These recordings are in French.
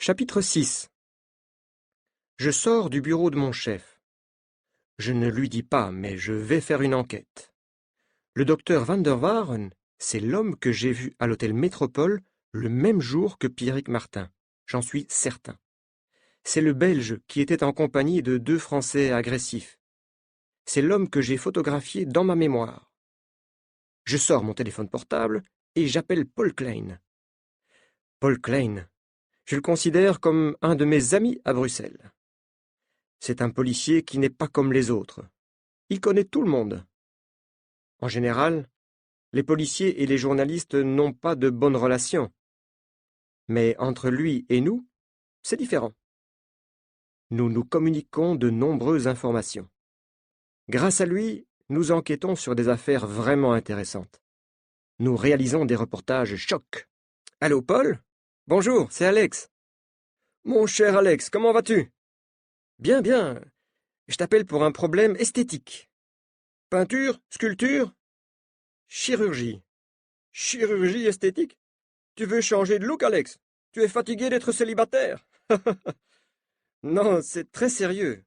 Chapitre 6. Je sors du bureau de mon chef. Je ne lui dis pas, mais je vais faire une enquête. Le docteur Van der Waaren, c'est l'homme que j'ai vu à l'hôtel Métropole le même jour que Pierrick Martin. J'en suis certain. C'est le Belge qui était en compagnie de 2 Français agressifs. C'est l'homme que j'ai photographié dans ma mémoire. Je sors mon téléphone portable et j'appelle Paul Klein. Paul Klein, je le considère comme un de mes amis à Bruxelles. C'est un policier qui n'est pas comme les autres. Il connaît tout le monde. En général, les policiers et les journalistes n'ont pas de bonnes relations. Mais entre lui et nous, c'est différent. Nous nous communiquons de nombreuses informations. Grâce à lui, nous enquêtons sur des affaires vraiment intéressantes. Nous réalisons des reportages chocs. Allô, Paul? Bonjour, c'est Alex. Mon cher Alex, comment vas-tu? Bien, bien. Je t'appelle pour un problème esthétique. Peinture, sculpture, chirurgie. Chirurgie esthétique? Tu veux changer de look, Alex? Tu es fatigué d'être célibataire? Non, c'est très sérieux.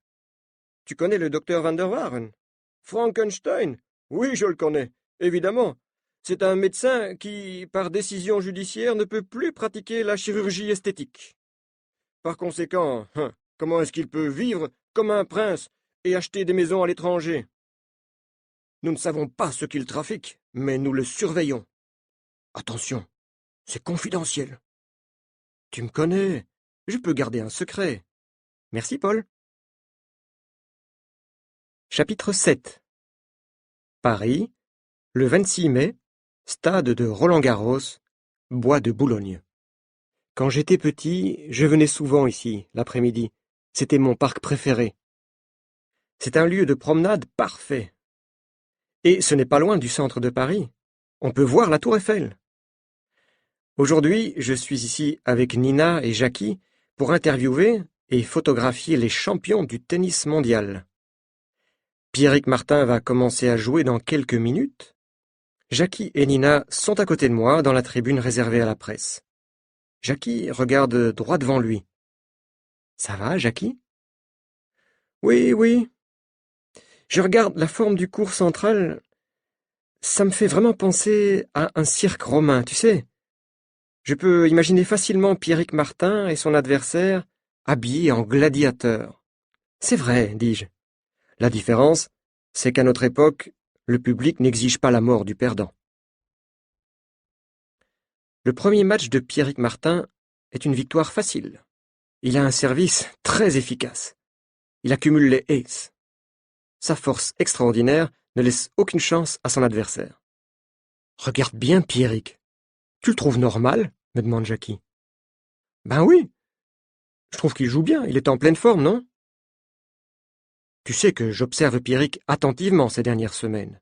Tu connais le docteur Van der Waaren? Frankenstein? Oui, je le connais, évidemment. C'est un médecin qui, par décision judiciaire, ne peut plus pratiquer la chirurgie esthétique. Par conséquent, comment est-ce qu'il peut vivre comme un prince et acheter des maisons à l'étranger? Nous ne savons pas ce qu'il trafique, mais nous le surveillons. Attention, c'est confidentiel. Tu me connais, je peux garder un secret. Merci, Paul. Chapitre 7. Paris, le 26 mai, stade de Roland-Garros, bois de Boulogne. Quand j'étais petit, je venais souvent ici, l'après-midi. C'était mon parc préféré. C'est un lieu de promenade parfait. Et ce n'est pas loin du centre de Paris. On peut voir la Tour Eiffel. Aujourd'hui, je suis ici avec Nina et Jackie pour interviewer et photographier les champions du tennis mondial. Pierrick Martin va commencer à jouer dans quelques minutes. Jackie et Nina sont à côté de moi dans la tribune réservée à la presse. Jackie regarde droit devant lui. Ça va, Jackie? Oui, oui. Je regarde la forme du cours central. Ça me fait vraiment penser à un cirque romain, tu sais. Je peux imaginer facilement Pierrick Martin et son adversaire habillés en gladiateurs. C'est vrai, dis-je. La différence, c'est qu'à notre époque, le public n'exige pas la mort du perdant. Le premier match de Pierrick Martin est une victoire facile. Il a un service très efficace. Il accumule les aces. Sa force extraordinaire ne laisse aucune chance à son adversaire. Regarde bien Pierrick. Tu le trouves normal? Me demande Jackie. Ben oui. Je trouve qu'il joue bien. Il est en pleine forme, non? Tu sais que j'observe Pierrick attentivement ces dernières semaines.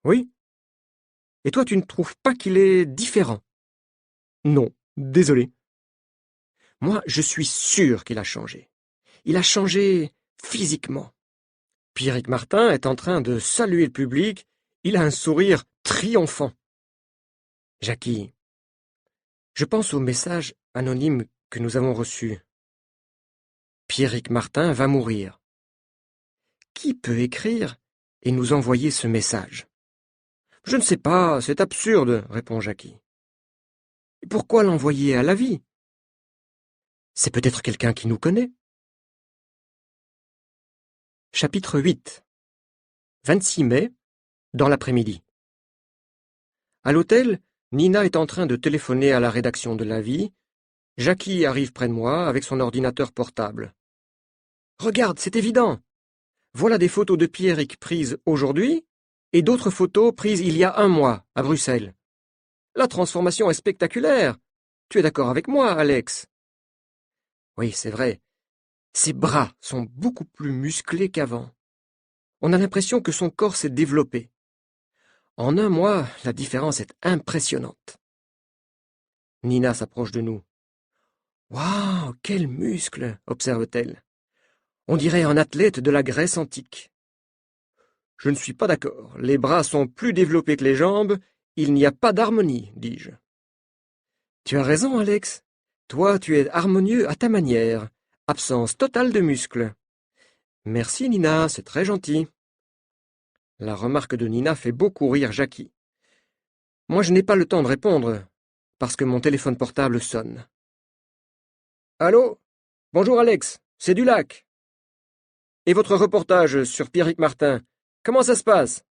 Oui? Et toi, tu ne trouves pas qu'il est différent? Non, désolé. Moi, je suis sûr qu'il a changé. Il a changé physiquement. Pierrick Martin est en train de saluer le public. Il a un sourire triomphant. Jackie, je pense au message anonyme que nous avons reçu. Pierrick Martin va mourir. Qui peut écrire et nous envoyer ce message? Je ne sais pas, c'est absurde, répond Jackie. Pourquoi l'envoyer à la vie? C'est peut-être quelqu'un qui nous connaît. Chapitre 8. 26 mai, dans l'après-midi. À l'hôtel, Nina est en train de téléphoner à la rédaction de La Vie. Jackie arrive près de moi avec son ordinateur portable. Regarde, c'est évident. Voilà des photos de Pierrick prises aujourd'hui et d'autres photos prises il y a 1 mois à Bruxelles. La transformation est spectaculaire. Tu es d'accord avec moi, Alex? Oui, c'est vrai. Ses bras sont beaucoup plus musclés qu'avant. On a l'impression que son corps s'est développé. En 1 mois, la différence est impressionnante. Nina s'approche de nous. « Waouh, quels muscles !» observe-t-elle. « On dirait un athlète de la Grèce antique. » Je ne suis pas d'accord. Les bras sont plus développés que les jambes. Il n'y a pas d'harmonie, dis-je. Tu as raison, Alex. Toi, tu es harmonieux à ta manière. Absence totale de muscles. Merci, Nina, c'est très gentil. La remarque de Nina fait beaucoup rire Jackie. Moi, je n'ai pas le temps de répondre, parce que mon téléphone portable sonne. Allô? Bonjour Alex, c'est Dulac. Et votre reportage sur Pierrick Martin, comment ça se passe?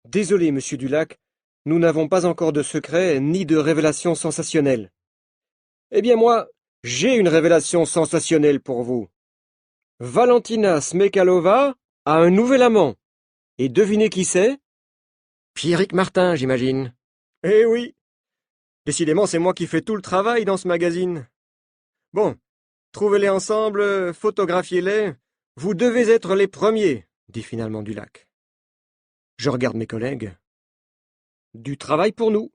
Désolé, monsieur Dulac, nous n'avons pas encore de secret ni de révélation sensationnelle. Eh bien moi, j'ai une révélation sensationnelle pour vous. Valentina Smekalova a un nouvel amant. Et devinez qui c'est? Pierrick Martin, j'imagine. Eh oui. Décidément, c'est moi qui fais tout le travail dans ce magazine. Bon, trouvez-les ensemble, photographiez-les. Vous devez être les premiers, dit finalement Dulac. Je regarde mes collègues. Du travail pour nous.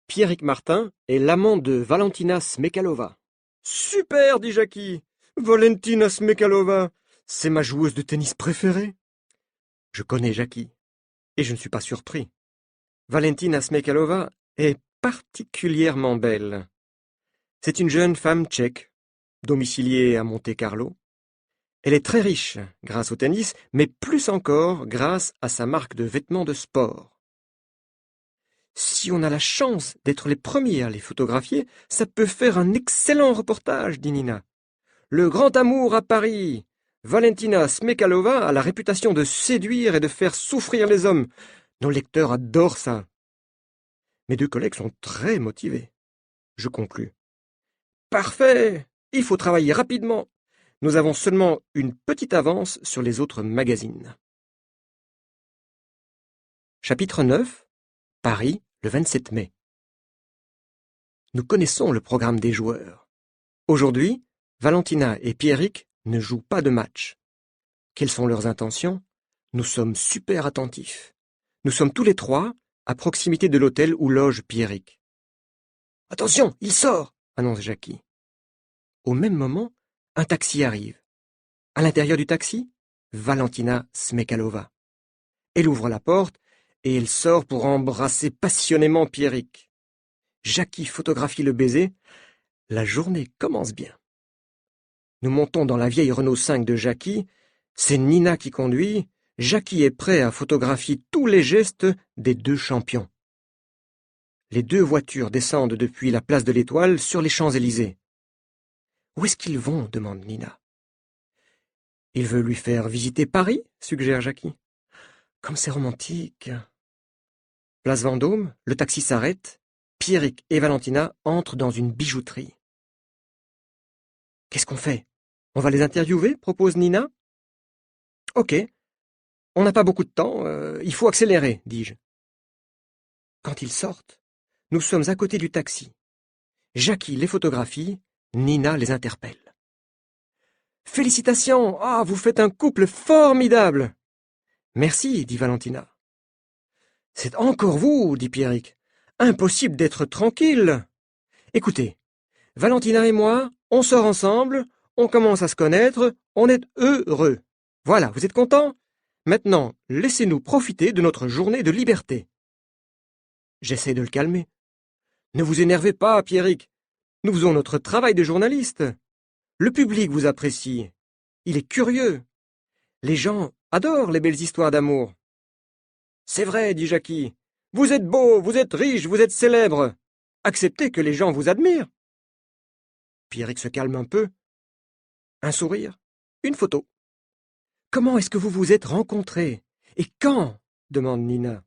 Pierrick Martin est l'amant de Valentina Smekalova. Super, dit Jackie. Valentina Smekalova, c'est ma joueuse de tennis préférée. Je connais Jackie, et je ne suis pas surpris. Valentina Smekalova est particulièrement belle. C'est une jeune femme tchèque, domiciliée à Monte-Carlo. Elle est très riche grâce au tennis, mais plus encore grâce à sa marque de vêtements de sport. Si on a la chance d'être les premiers à les photographier, ça peut faire un excellent reportage, dit Nina. Le grand amour à Paris. Valentina Smekalova a la réputation de séduire et de faire souffrir les hommes. Nos lecteurs adorent ça. Mes deux collègues sont très motivés. Je conclus. Parfait! Il faut travailler rapidement. Nous avons seulement une petite avance sur les autres magazines. Chapitre 9. Paris, le 27 mai. Nous connaissons le programme des joueurs. Aujourd'hui, Valentina et Pierrick ne jouent pas de match. Quelles sont leurs intentions? Nous sommes super attentifs. Nous sommes tous les trois à proximité de l'hôtel où loge Pierrick. « Attention, il sort !» annonce Jackie. Au même moment, un taxi arrive. À l'intérieur du taxi, Valentina Smekalova. Elle ouvre la porte et elle sort pour embrasser passionnément Pierrick. Jackie photographie le baiser. La journée commence bien. Nous montons dans la vieille Renault 5 de Jackie. C'est Nina qui conduit. Jackie est prêt à photographier tous les gestes des deux champions. Les deux voitures descendent depuis la place de l'Étoile sur les Champs-Élysées. « Où est-ce qu'ils vont » demande Nina. « Il veut lui faire visiter Paris » suggère Jackie. « Comme c'est romantique !» Place Vendôme, le taxi s'arrête. Pierrick et Valentina entrent dans une bijouterie. « Qu'est-ce qu'on fait? On va les interviewer » propose Nina. « Ok. On n'a pas beaucoup de temps, il faut accélérer, dis-je. » Quand ils sortent, nous sommes à côté du taxi. Jackie les photographie, Nina les interpelle. « Félicitations! Ah, vous faites un couple formidable !»« Merci, dit Valentina. »« C'est encore vous, dit Pierrick. Impossible d'être tranquille. Écoutez, Valentina et moi, on sort ensemble, on commence à se connaître, on est heureux. Voilà, vous êtes contents? Maintenant, laissez-nous profiter de notre journée de liberté. » J'essaie de le calmer. « Ne vous énervez pas, Pierrick. Nous faisons notre travail de journaliste. Le public vous apprécie. Il est curieux. Les gens adorent les belles histoires d'amour. »« C'est vrai, dit Jackie. Vous êtes beau, vous êtes riche, vous êtes célèbre. Acceptez que les gens vous admirent. » Pierrick se calme un peu. Un sourire, une photo. « Comment est-ce que vous vous êtes rencontrés? Et quand ?» demande Nina.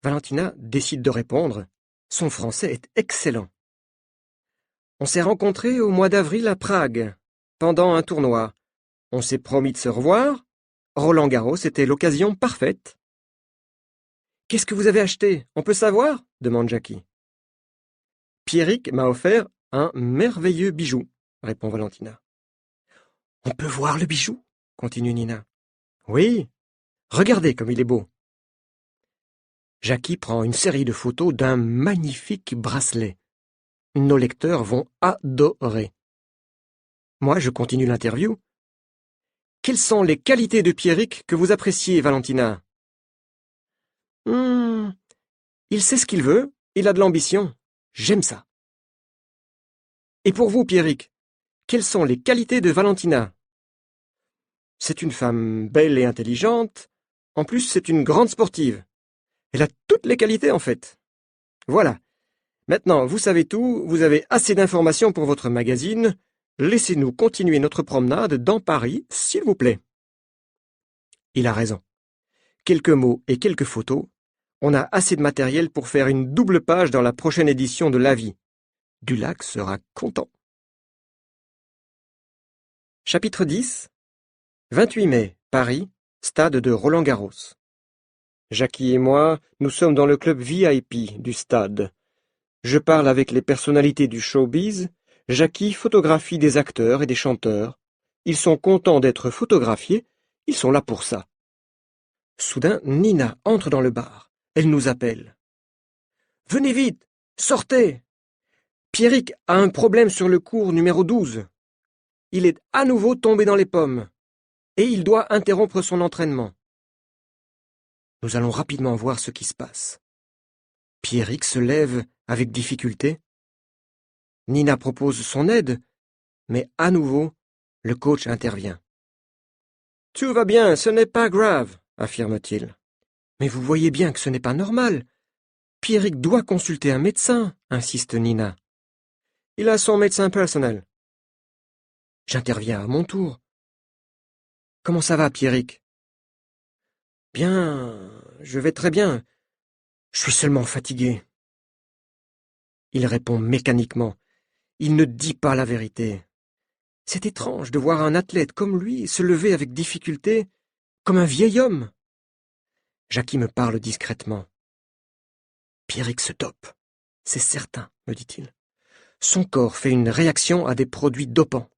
Valentina décide de répondre. Son français est excellent. « On s'est rencontrés au mois d'avril à Prague, pendant un tournoi. On s'est promis de se revoir. Roland-Garros était l'occasion parfaite. »« Qu'est-ce que vous avez acheté? On peut savoir ?» demande Jackie. « Pierrick m'a offert un merveilleux bijou, » répond Valentina. « On peut voir le bijou ?» continue Nina. « Oui, regardez comme il est beau. » Jackie prend une série de photos d'un magnifique bracelet. Nos lecteurs vont adorer. Moi, je continue l'interview. « Quelles sont les qualités de Pierrick que vous appréciez, Valentina? »« Il sait ce qu'il veut, il a de l'ambition. J'aime ça. » Et pour vous, Pierrick, quelles sont les qualités de Valentina? C'est une femme belle et intelligente. En plus, c'est une grande sportive. Elle a toutes les qualités, en fait. Voilà. Maintenant, vous savez tout, vous avez assez d'informations pour votre magazine. Laissez-nous continuer notre promenade dans Paris, s'il vous plaît. Il a raison. Quelques mots et quelques photos. On a assez de matériel pour faire une double page dans la prochaine édition de l'Avis. Dulac sera content. Chapitre 10. 28 mai, Paris, stade de Roland-Garros. Jackie et moi, nous sommes dans le club VIP du stade. Je parle avec les personnalités du showbiz. Jackie photographie des acteurs et des chanteurs. Ils sont contents d'être photographiés. Ils sont là pour ça. Soudain, Nina entre dans le bar. Elle nous appelle. « Venez vite! Sortez! Pierrick a un problème sur le cours numéro 12. Il est à nouveau tombé dans les pommes. Et il doit interrompre son entraînement. » Nous allons rapidement voir ce qui se passe. Pierrick se lève avec difficulté. Nina propose son aide, mais à nouveau, le coach intervient. « Tout va bien, ce n'est pas grave, » affirme-t-il. « Mais vous voyez bien que ce n'est pas normal. Pierrick doit consulter un médecin, » insiste Nina. « Il a son médecin personnel. » J'interviens à mon tour. « Comment ça va, Pierrick ?»« Bien, je vais très bien. Je suis seulement fatigué. » Il répond mécaniquement. Il ne dit pas la vérité. C'est étrange de voir un athlète comme lui se lever avec difficulté, comme un vieil homme. Jackie me parle discrètement. Pierrick se dope. C'est certain, me dit-il. Son corps fait une réaction à des produits dopants.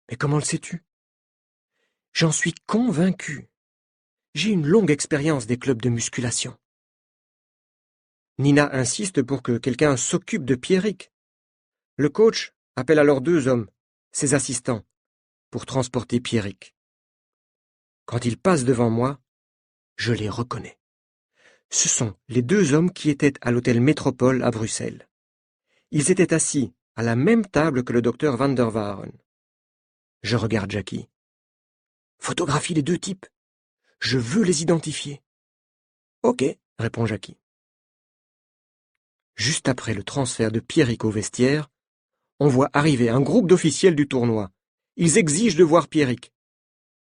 Mais comment le sais-tu? J'en suis convaincu. J'ai une longue expérience des clubs de musculation. Nina insiste pour que quelqu'un s'occupe de Pierrick. Le coach appelle alors 2 hommes, ses assistants, pour transporter Pierrick. Quand ils passent devant moi, je les reconnais. Ce sont les 2 hommes qui étaient à l'hôtel Métropole à Bruxelles. Ils étaient assis à la même table que le docteur Van der Waaren. Je regarde Jackie. Photographie les 2 types. Je veux les identifier. Ok, répond Jackie. Juste après le transfert de Pierrick au vestiaire, on voit arriver un groupe d'officiels du tournoi. Ils exigent de voir Pierrick.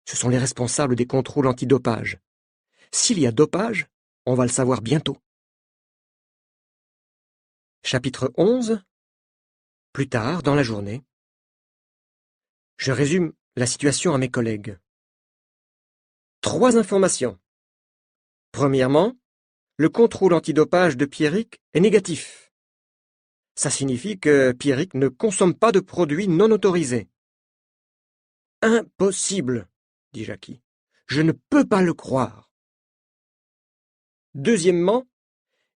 Ce sont les responsables des contrôles antidopage. S'il y a dopage, on va le savoir bientôt. Chapitre 11. Plus tard, dans la journée. Je résume la situation à mes collègues. 3 informations. Premièrement, le contrôle antidopage de Pierrick est négatif. Ça signifie que Pierrick ne consomme pas de produits non autorisés. Impossible, dit Jackie. Je ne peux pas le croire. Deuxièmement,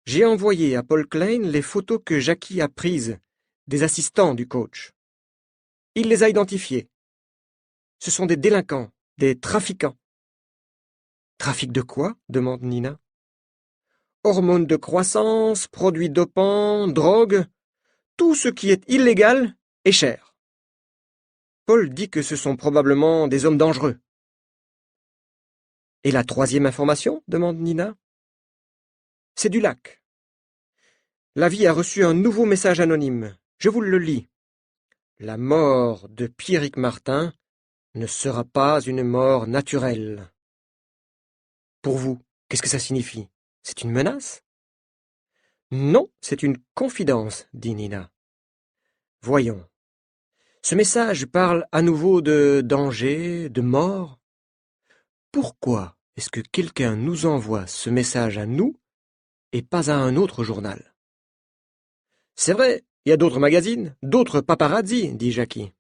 j'ai envoyé à Paul Klein les photos que Jackie a prises des assistants du coach. Il les a identifiés. Ce sont des délinquants, des trafiquants. Trafic de quoi? Demande Nina. Hormones de croissance, produits dopants, drogue, tout ce qui est illégal est cher. Paul dit que ce sont probablement des hommes dangereux. Et la 3e information? Demande Nina. C'est Dulac. L'Avis a reçu un nouveau message anonyme. Je vous le lis. La mort de Pierrick Martin ne sera pas une mort naturelle. Pour vous, qu'est-ce que ça signifie? C'est une menace? Non, c'est une confidence, dit Nina. Voyons. Ce message parle à nouveau de danger, de mort. Pourquoi est-ce que quelqu'un nous envoie ce message à nous et pas à un autre journal? C'est vrai, il y a d'autres magazines, d'autres paparazzi, dit Jackie.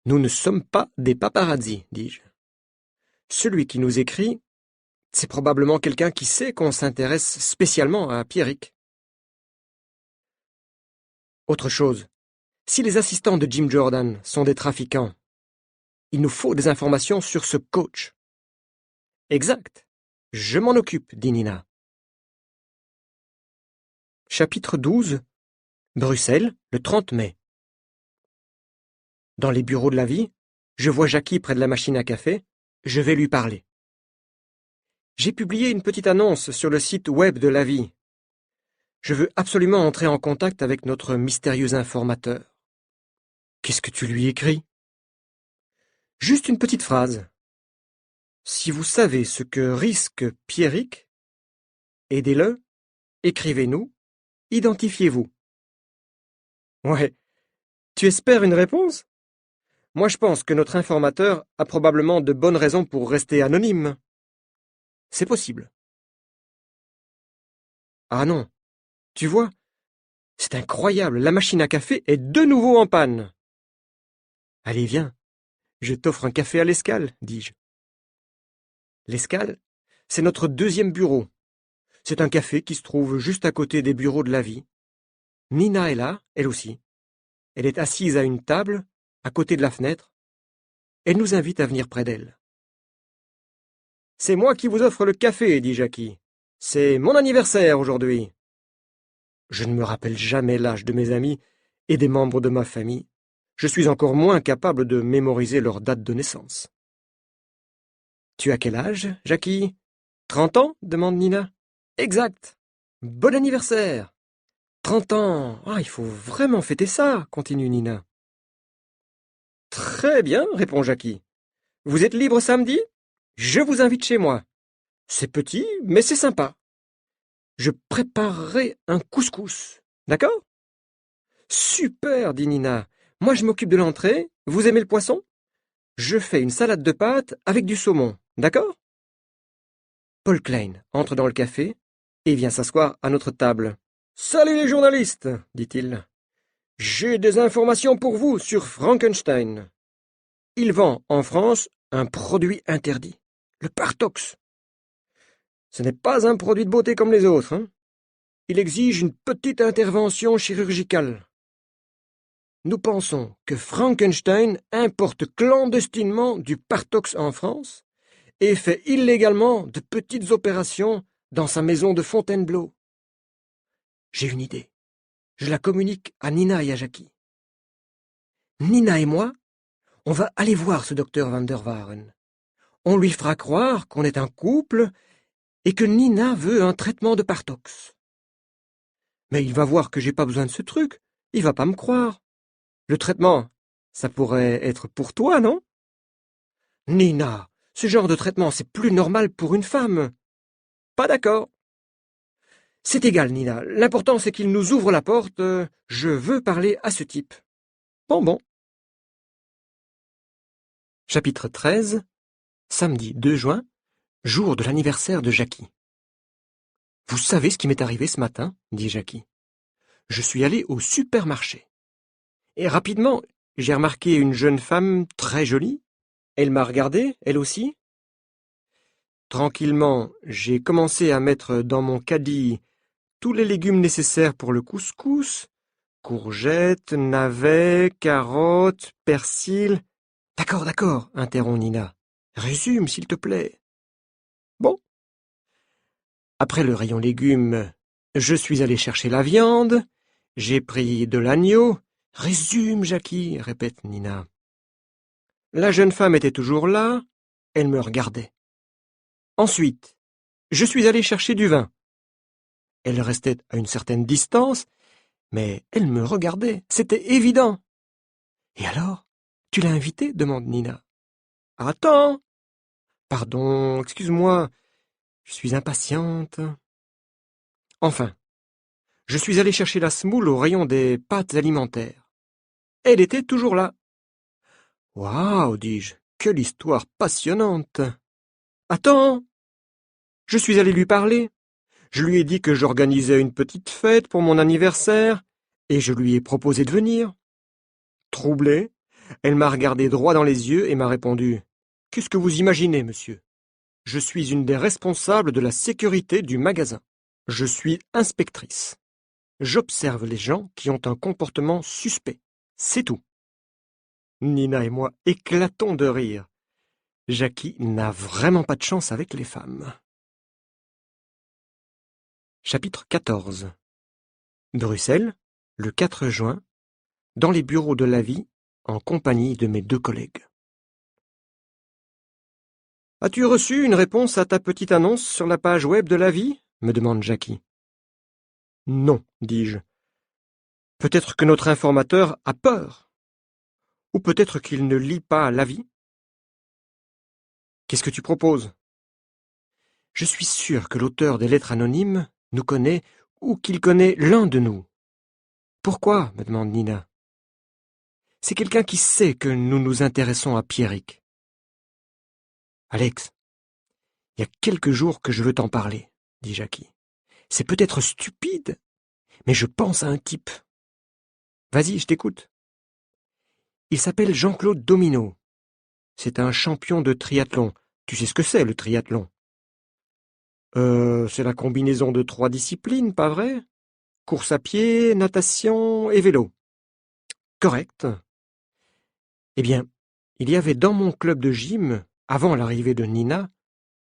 Nous ne sommes pas des paparazzi, dis-je. Celui qui nous écrit, c'est probablement quelqu'un qui sait qu'on s'intéresse spécialement à Pierrick. Autre chose, si les assistants de Jim Jordan sont des trafiquants, il nous faut des informations sur ce coach. Exact. Je m'en occupe, dit Nina. Chapitre 12. Bruxelles, le 30 mai. Dans les bureaux de la vie, je vois Jackie près de la machine à café. Je vais lui parler. J'ai publié une petite annonce sur le site web de la vie. Je veux absolument entrer en contact avec notre mystérieux informateur. Qu'est-ce que tu lui écris? Juste une petite phrase. Si vous savez ce que risque Pierrick, aidez-le, écrivez-nous, identifiez-vous. Ouais, tu espères une réponse? Moi je pense que notre informateur a probablement de bonnes raisons pour rester anonyme. C'est possible. Ah non, tu vois, c'est incroyable, la machine à café est de nouveau en panne. Allez, viens, je t'offre un café à l'escale, dis-je. L'escale, c'est notre deuxième bureau. C'est un café qui se trouve juste à côté des bureaux de la vie. Nina est là, elle aussi. Elle est assise à une table, à côté de la fenêtre. Elle nous invite à venir près d'elle. C'est moi qui vous offre le café, dit Jackie. C'est mon anniversaire aujourd'hui. Je ne me rappelle jamais l'âge de mes amis et des membres de ma famille. Je suis encore moins capable de mémoriser leur date de naissance. Tu as quel âge, Jackie? 30 ans? Demande Nina. Exact. Bon anniversaire. 30 ans. Ah, il faut vraiment fêter ça, continue Nina. Très bien, répond Jackie. Vous êtes libre samedi? Je vous invite chez moi. C'est petit, mais c'est sympa. Je préparerai un couscous. D'accord? Super, dit Nina. Moi, je m'occupe de l'entrée. Vous aimez le poisson? Je fais une salade de pâtes avec du saumon. D'accord? Paul Klein entre dans le café et vient s'asseoir à notre table. Salut les journalistes, dit-il. J'ai des informations pour vous sur Frankenstein. Il vend en France un produit interdit, le Partox. Ce n'est pas un produit de beauté comme les autres, hein. Il exige une petite intervention chirurgicale. Nous pensons que Frankenstein importe clandestinement du Partox en France et fait illégalement de petites opérations dans sa maison de Fontainebleau. J'ai une idée. Je la communique à Nina et à Jackie. Nina et moi, on va aller voir ce docteur Van der Waaren. On lui fera croire qu'on est un couple et que Nina veut un traitement de Partox. Mais il va voir que j'ai pas besoin de ce truc. Il va pas me croire. Le traitement, ça pourrait être pour toi, non? Nina, ce genre de traitement, c'est plus normal pour une femme. Pas d'accord. C'est égal, Nina. L'important, c'est qu'il nous ouvre la porte. Je veux parler à ce type. Bon. Chapitre 13. Samedi 2 juin, jour de l'anniversaire de Jackie. Vous savez ce qui m'est arrivé ce matin? Dit Jackie. Je suis allé au supermarché. Et rapidement, j'ai remarqué une jeune femme très jolie. Elle m'a regardé, elle aussi. Tranquillement, j'ai commencé à mettre dans mon caddie tous les légumes nécessaires pour le couscous. Courgettes, navets, carottes, persil. D'accord, interrompt Nina. Résume, s'il te plaît. Bon. Après le rayon légumes, je suis allé chercher la viande. J'ai pris de l'agneau. Résume, Jackie, répète Nina. La jeune femme était toujours là. Elle me regardait. Ensuite, je suis allé chercher du vin. Elle restait à une certaine distance, mais elle me regardait. C'était évident. Et alors, tu l'as invitée? Demande Nina. Attends. Pardon, excuse-moi. Je suis impatiente. Enfin, je suis allé chercher la semoule au rayon des pâtes alimentaires. Elle était toujours là. Waouh, dis-je, quelle histoire passionnante. Attends. Je suis allé lui parler. Je lui ai dit que j'organisais une petite fête pour mon anniversaire, et je lui ai proposé de venir. Troublée, elle m'a regardé droit dans les yeux et m'a répondu: « Qu'est-ce que vous imaginez, monsieur? Je suis une des responsables de la sécurité du magasin. Je suis inspectrice. J'observe les gens qui ont un comportement suspect. C'est tout. » Nina et moi éclatons de rire. Jackie n'a vraiment pas de chance avec les femmes. Chapitre 14. Bruxelles, le 4 juin, dans les bureaux de l'Avis, en compagnie de mes 2 collègues. « As-tu reçu une réponse à ta petite annonce sur la page web de l'Avis » me demande Jackie. « Non, dis-je. Peut-être que notre informateur a peur. Ou peut-être qu'il ne lit pas l'Avis. Qu'est-ce que tu proposes ? Je suis sûr que l'auteur des lettres anonymes nous connaît ou qu'il connaît l'un de nous. Pourquoi ? Me demande Nina. C'est quelqu'un qui sait que nous nous intéressons à Pierrick. Alex, il y a quelques jours que je veux t'en parler, dit Jackie. C'est peut-être stupide, mais je pense à un type. Vas-y, je t'écoute. Il s'appelle Jean-Claude Domino. C'est un champion de triathlon. Tu sais ce que c'est, le triathlon ? C'est la combinaison de 3 disciplines, pas vrai ? Course à pied, natation et vélo. Correct. Eh bien, il y avait dans mon club de gym, avant l'arrivée de Nina,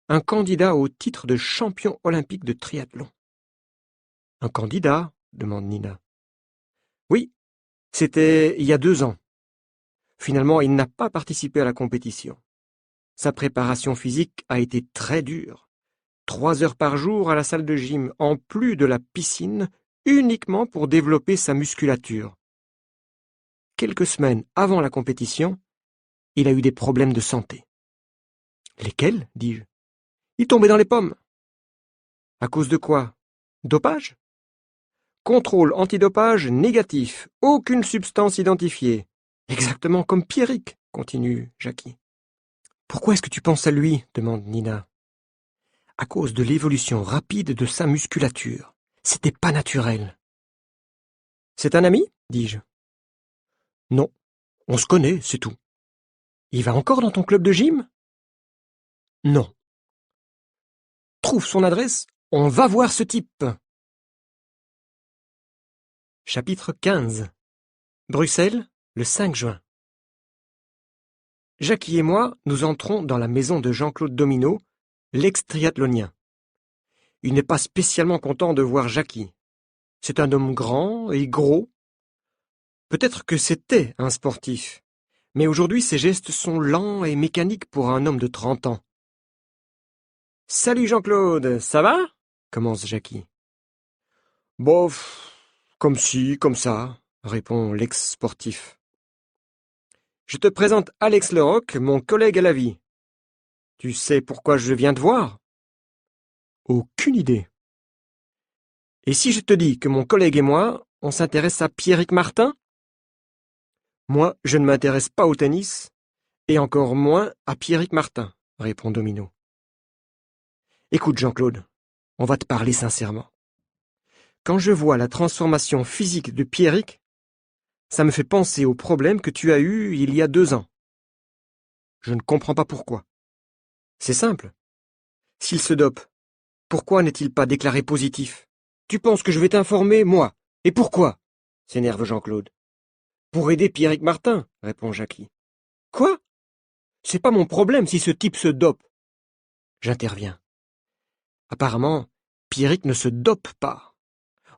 un candidat au titre de champion olympique de triathlon. Un candidat ? Demande Nina. Oui, c'était il y a 2 ans. Finalement, il n'a pas participé à la compétition. Sa préparation physique a été très dure. 3 heures par jour à la salle de gym, en plus de la piscine, uniquement pour développer sa musculature. Quelques semaines avant la compétition, il a eu des problèmes de santé. Lesquels ? dis-je. Il tombait dans les pommes. À cause de quoi ? Dopage ? Contrôle antidopage négatif, aucune substance identifiée. Exactement comme Pierrick, continue Jackie. Pourquoi est-ce que tu penses à lui ? demande Nina. À cause de l'évolution rapide de sa musculature. C'était pas naturel. C'est un ami ? dis-je. Non, on se connaît, c'est tout. Il va encore dans ton club de gym ? Non. Trouve son adresse, on va voir ce type. Chapitre 15. Bruxelles, le 5 juin. Jackie et moi, nous entrons dans la maison de Jean-Claude Domino, l'ex-triathlonien. Il n'est pas spécialement content de voir Jackie. C'est un homme grand et gros. Peut-être que c'était un sportif, mais aujourd'hui ses gestes sont lents et mécaniques pour un homme de 30 ans. « Salut Jean-Claude, ça va ?» commence Jackie. « Bof, comme ci, comme ça », répond l'ex-sportif. « Je te présente Alex Leroc, mon collègue à l'Avis. Tu sais pourquoi je viens te voir ? » Aucune idée. Et si je te dis que mon collègue et moi, on s'intéresse à Pierrick Martin ? Moi, je ne m'intéresse pas au tennis, et encore moins à Pierrick Martin, répond Domino. Écoute, Jean-Claude, on va te parler sincèrement. Quand je vois la transformation physique de Pierrick, ça me fait penser au problème que tu as eu il y a 2 ans. Je ne comprends pas pourquoi. C'est simple. S'il se dope, pourquoi n'est-il pas déclaré positif ? Tu penses que je vais t'informer, moi ? Et pourquoi ? S'énerve Jean-Claude. Pour aider Pierrick Martin, répond Jackie. Quoi ? C'est pas mon problème si ce type se dope. J'interviens. Apparemment, Pierrick ne se dope pas.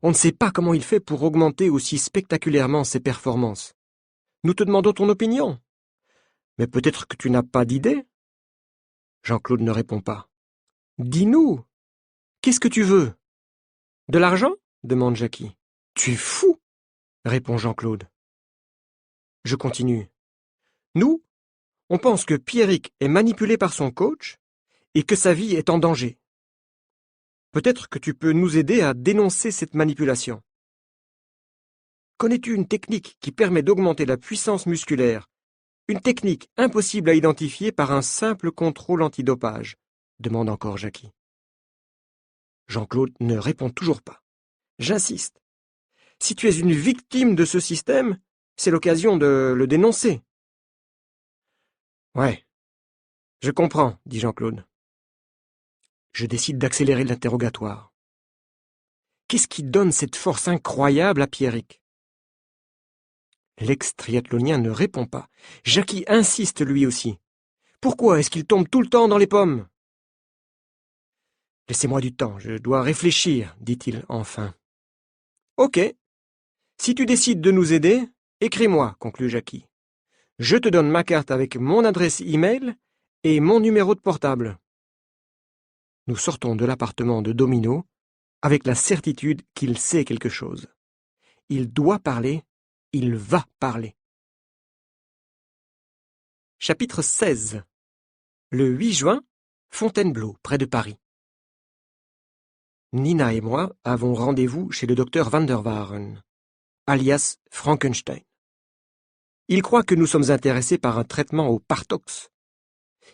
On ne sait pas comment il fait pour augmenter aussi spectaculairement ses performances. Nous te demandons ton opinion. Mais peut-être que tu n'as pas d'idée ? Jean-Claude ne répond pas. Dis-nous, qu'est-ce que tu veux ? De l'argent ? demande Jackie. Tu es fou ? répond Jean-Claude. Je continue. Nous, on pense que Pierrick est manipulé par son coach et que sa vie est en danger. Peut-être que tu peux nous aider à dénoncer cette manipulation. Connais-tu une technique qui permet d'augmenter la puissance musculaire ? Une technique impossible à identifier par un simple contrôle antidopage, demande encore Jackie. Jean-Claude ne répond toujours pas. J'insiste. Si tu es une victime de ce système, c'est l'occasion de le dénoncer. Ouais, je comprends, dit Jean-Claude. Je décide d'accélérer l'interrogatoire. Qu'est-ce qui donne cette force incroyable à Pierrick ? L'ex-triathlonien ne répond pas. Jackie insiste lui aussi. Pourquoi est-ce qu'il tombe tout le temps dans les pommes ? Laissez-moi du temps, je dois réfléchir, dit-il enfin. Ok, Si tu décides de nous aider, écris-moi, conclut Jackie. Je te donne ma carte avec mon adresse e-mail et mon numéro de portable. Nous sortons de l'appartement de Domino avec la certitude qu'il sait quelque chose. Il doit parler, il va parler. Chapitre 16. Le 8 juin, Fontainebleau, près de Paris. Nina et moi avons rendez-vous chez le docteur Van der Waaren, alias Frankenstein. Il croit que nous sommes intéressés par un traitement au Partox.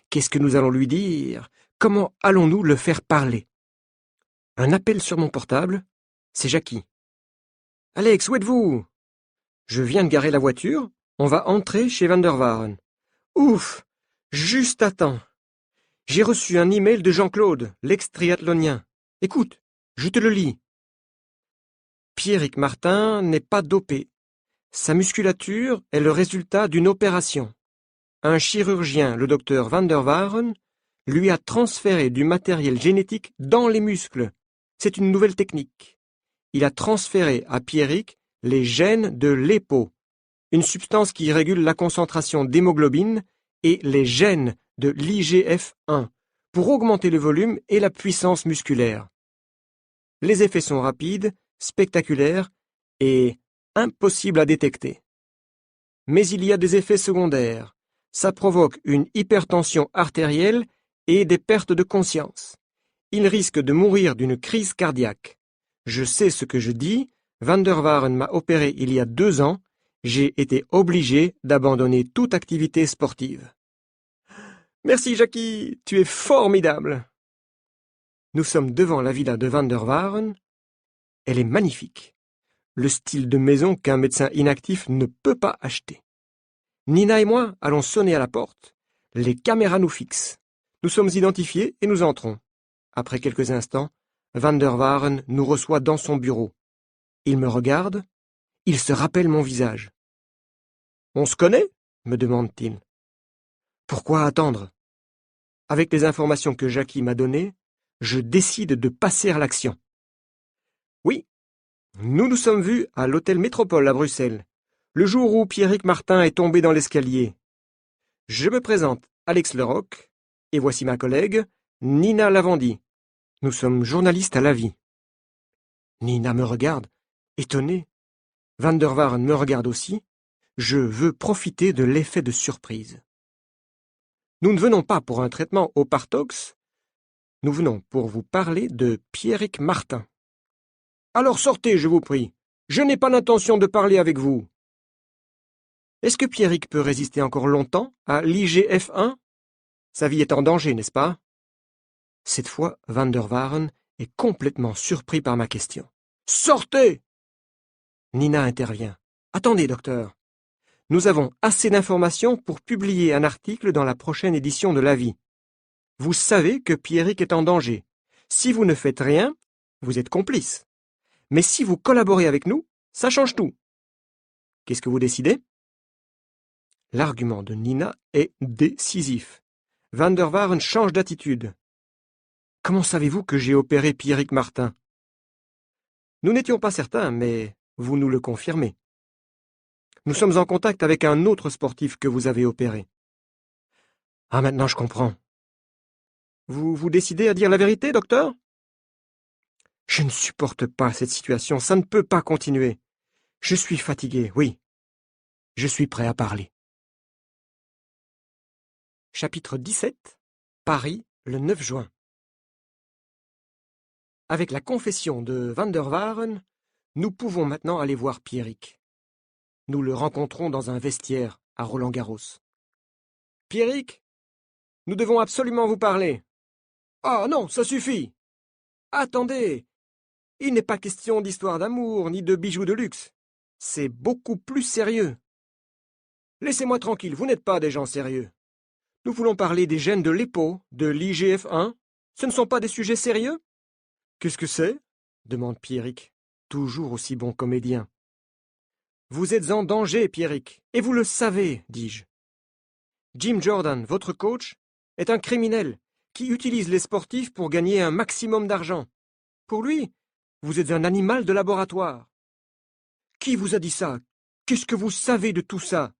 Qu'est-ce que nous allons lui dire? Comment allons-nous le faire parler? Un appel sur mon portable, c'est Jackie. « Alex, où êtes-vous » ? « Je viens de garer la voiture, on va entrer chez Van der Waaren. »« Ouf, juste à temps. J'ai reçu un email de Jean-Claude, l'ex-triathlonien. Écoute, je te le lis. Pierrick Martin n'est pas dopé. Sa musculature est le résultat d'une opération. Un chirurgien, le docteur Van der Waaren, lui a transféré du matériel génétique dans les muscles. C'est une nouvelle technique. Il a transféré à Pierrick les gènes de l'EPO, une substance qui régule la concentration d'hémoglobine, et les gènes de l'IGF-1 pour augmenter le volume et la puissance musculaire. Les effets sont rapides, spectaculaires et impossibles à détecter. Mais il y a des effets secondaires. Ça provoque une hypertension artérielle et des pertes de conscience. Il risque de mourir d'une crise cardiaque. Je sais ce que je dis. Van der Waaren m'a opéré il y a 2 ans. J'ai été obligé d'abandonner toute activité sportive. Merci Jackie, tu es formidable. Nous sommes devant la villa de Van der Waaren. Elle est magnifique. Le style de maison qu'un médecin inactif ne peut pas acheter. Nina et moi allons sonner à la porte. Les caméras nous fixent. Nous sommes identifiés et nous entrons. Après quelques instants, Van der Waaren nous reçoit dans son bureau. Il me regarde. Il se rappelle mon visage. « On se connaît ?» me demande-t-il. Pourquoi attendre? Avec les informations que Jackie m'a données, je décide de passer à l'action. Oui, nous nous sommes vus à l'hôtel Métropole à Bruxelles, le jour où Pierrick Martin est tombé dans l'escalier. Je me présente, Alex Leroc, et voici ma collègue, Nina Lavandy. Nous sommes journalistes à la vie. Nina me regarde, étonnée. Van der Waaren me regarde aussi. Je veux profiter de l'effet de surprise. Nous ne venons pas pour un traitement au Partox. Nous venons pour vous parler de Pierrick Martin. Alors sortez, je vous prie. Je n'ai pas l'intention de parler avec vous. Est-ce que Pierrick peut résister encore longtemps à l'IGF-1? Sa vie est en danger, n'est-ce pas? Cette fois, Van der Waaren est complètement surpris par ma question. Sortez! Nina intervient. Attendez, docteur. Nous avons assez d'informations pour publier un article dans la prochaine édition de La Vie. Vous savez que Pierrick est en danger. Si vous ne faites rien, vous êtes complice. Mais si vous collaborez avec nous, ça change tout. Qu'est-ce que vous décidez? L'argument de Nina est décisif. Van der Waaren change d'attitude. Comment savez-vous que j'ai opéré Pierrick Martin? Nous n'étions pas certains, mais vous nous le confirmez. Nous sommes en contact avec un autre sportif que vous avez opéré. Ah, maintenant je comprends. Vous vous décidez à dire la vérité, docteur? Je ne supporte pas cette situation, ça ne peut pas continuer. Je suis fatigué, oui. Je suis prêt à parler. Chapitre 17. Paris, le 9 juin. Avec la confession de Van der Waaren, nous pouvons maintenant aller voir Pierrick. Nous le rencontrons dans un vestiaire à Roland-Garros. « Pierrick, nous devons absolument vous parler. »« Ah non, ça suffit. Attendez, il n'est pas question d'histoire d'amour ni de bijoux de luxe. C'est beaucoup plus sérieux. Laissez-moi tranquille, vous n'êtes pas des gens sérieux. Nous voulons parler des gènes de l'EPO, de l'IGF-1. Ce ne sont pas des sujets sérieux? » « Qu'est-ce que c'est ?» demande Pierrick, toujours aussi bon comédien. « Vous êtes en danger, Pierrick, et vous le savez, dis-je. Jim Jordan, votre coach, est un criminel qui utilise les sportifs pour gagner un maximum d'argent. Pour lui, vous êtes un animal de laboratoire. » « Qui vous a dit ça? Qu'est-ce que vous savez de tout ça?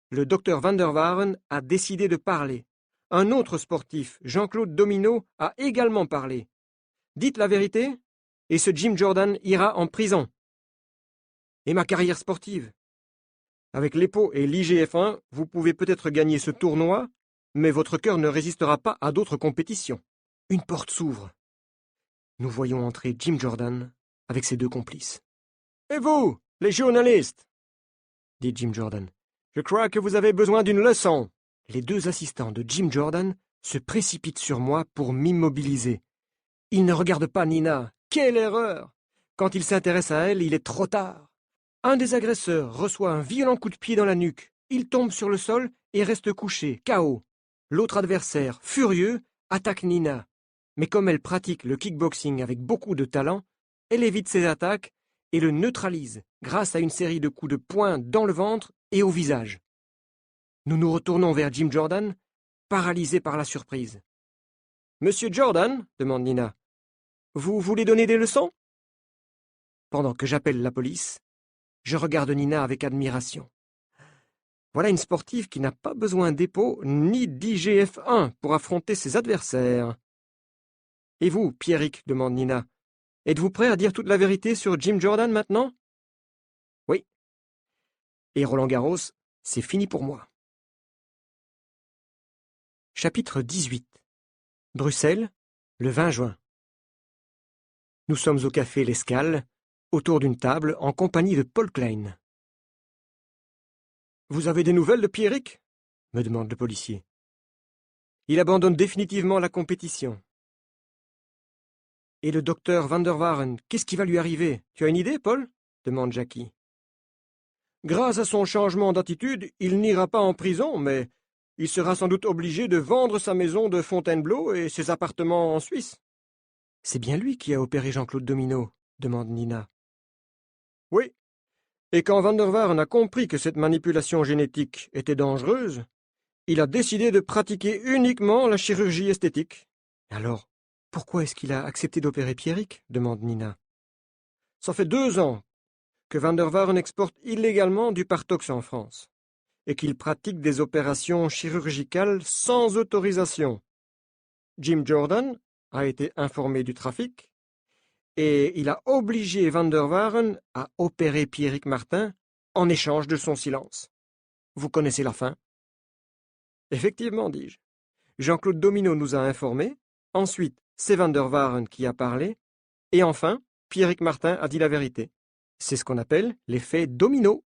Le docteur Van der Waaren a décidé de parler. Un autre sportif, Jean-Claude Domino, a également parlé. Dites la vérité, et ce Jim Jordan ira en prison. Et ma carrière sportive? Avec l'EPO et l'IGF1, vous pouvez peut-être gagner ce tournoi, mais votre cœur ne résistera pas à d'autres compétitions. Une porte s'ouvre. Nous voyons entrer Jim Jordan avec ses deux complices. Et vous, les journalistes? Dit Jim Jordan. Je crois que vous avez besoin d'une leçon. Les deux assistants de Jim Jordan se précipitent sur moi pour m'immobiliser. Ils ne regardent pas Nina. Quelle erreur! Quand il s'intéresse à elle, il est trop tard. Un des agresseurs reçoit un violent coup de pied dans la nuque. Il tombe sur le sol et reste couché, KO. L'autre adversaire, furieux, attaque Nina. Mais comme elle pratique le kickboxing avec beaucoup de talent, elle évite ses attaques et le neutralise grâce à une série de coups de poing dans le ventre et au visage. Nous nous retournons vers Jim Jordan, paralysés par la surprise. « Monsieur Jordan, demande Nina, vous voulez donner des leçons ?» Pendant que j'appelle la police, je regarde Nina avec admiration. Voilà une sportive qui n'a pas besoin d'EPO ni d'IGF1 pour affronter ses adversaires. « Et vous, Pierrick, demande Nina, êtes-vous prêt à dire toute la vérité sur Jim Jordan maintenant ?»« Oui. Et Roland Garros, c'est fini pour moi. » Chapitre 18. Bruxelles, le 20 juin. Nous sommes au café L'Escale, autour d'une table, en compagnie de Paul Klein. « Vous avez des nouvelles de Pierrick ?» me demande le policier. Il abandonne définitivement la compétition. « Et le docteur Van der Waaren, qu'est-ce qui va lui arriver? Tu as une idée, Paul ?» demande Jackie. « Grâce à son changement d'attitude, il n'ira pas en prison, mais il sera sans doute obligé de vendre sa maison de Fontainebleau et ses appartements en Suisse. »« C'est bien lui qui a opéré Jean-Claude Domino ?» demande Nina. « Oui. Et quand Van der Waaren a compris que cette manipulation génétique était dangereuse, il a décidé de pratiquer uniquement la chirurgie esthétique. »« Alors, pourquoi est-ce qu'il a accepté d'opérer Pierrick ?» demande Nina. « Ça fait 2 ans que Van der Waaren exporte illégalement du Partox en France et qu'il pratique des opérations chirurgicales sans autorisation. Jim Jordan a été informé du trafic et il a obligé Van der Waaren à opérer Pierrick Martin en échange de son silence. Vous connaissez la fin. » « Effectivement, dis-je. Jean-Claude Domino nous a informés, ensuite c'est Van der Waaren qui a parlé, et enfin Pierrick Martin a dit la vérité. C'est ce qu'on appelle l'effet domino. »